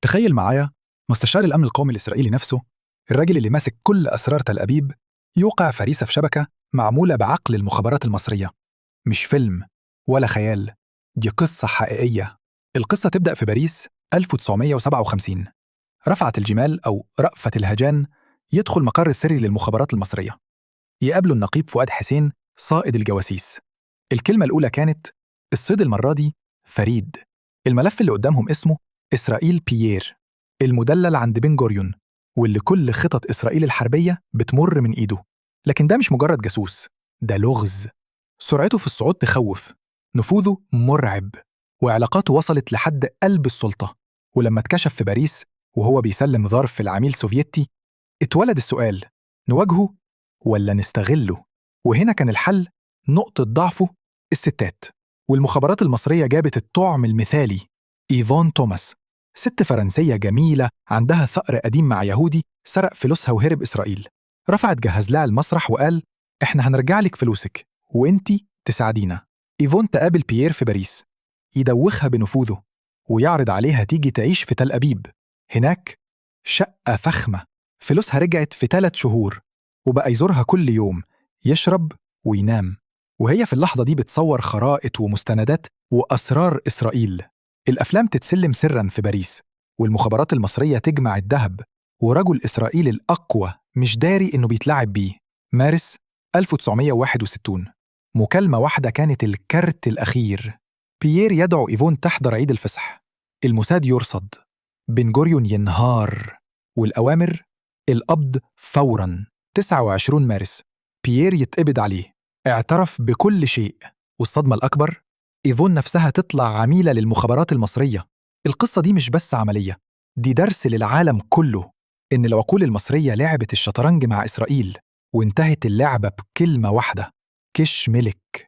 تخيل معايا مستشار الأمن القومي الإسرائيلي نفسه، الراجل اللي ماسك كل أسرار تل أبيب، يوقع فريسة في شبكة معمولة بعقل المخابرات المصرية. مش فيلم ولا خيال، دي قصة حقيقية. القصة تبدأ في باريس 1957. رفعت الجمال أو رأفت الهجان يدخل مقر السري للمخابرات المصرية، يقابله النقيب فؤاد حسين صائد الجواسيس. الكلمة الأولى كانت: الصيد المرة دي فريد. الملف اللي قدامهم اسمه إسرائيل بيير، المدلل عند بن جوريون، واللي كل خطط إسرائيل الحربية بتمر من إيده. لكن ده مش مجرد جاسوس، ده لغز. سرعته في الصعود تخوف، نفوذه مرعب، وعلاقاته وصلت لحد قلب السلطة. ولما اتكشف في باريس وهو بيسلم ظرف لعميل سوفيتي، اتولد السؤال: نواجهه ولا نستغله؟ وهنا كان الحل. نقطة ضعفه الستات، والمخابرات المصرية جابت الطعم المثالي: إيفون توماس، ست فرنسية جميلة عندها ثأر قديم مع يهودي سرق فلوسها وهرب إسرائيل. رفعت جهز لها المسرح وقال: إحنا هنرجع لك فلوسك وإنتي تساعدينا. إيفون تقابل بيير في باريس، يدوخها بنفوذه ويعرض عليها تيجي تعيش في تل أبيب. هناك شقة فخمة، فلوسها رجعت في 3 شهور، وبقى يزورها كل يوم، يشرب وينام. وهي في اللحظة دي بتصور خرائط ومستندات وأسرار إسرائيل. الأفلام تتسلم سراً في باريس، والمخابرات المصرية تجمع الذهب، ورجل إسرائيل الأقوى مش داري إنه بيتلعب بيه. مارس 1961، مكالمة واحدة كانت الكرت الأخير. بيير يدعو إيفون تحضر عيد الفصح، الموساد يرصد، بن جوريون ينهار، والأوامر: القبض فوراً. 29 مارس، بيير يتقبض عليه، اعترف بكل شيء. والصدمة الأكبر: إيفون نفسها تطلع عميلة للمخابرات المصرية. القصة دي مش بس عملية، دي درس للعالم كله، إن العقول المصرية لعبت الشطرنج مع إسرائيل، وانتهت اللعبة بكلمة واحدة: كش ملك.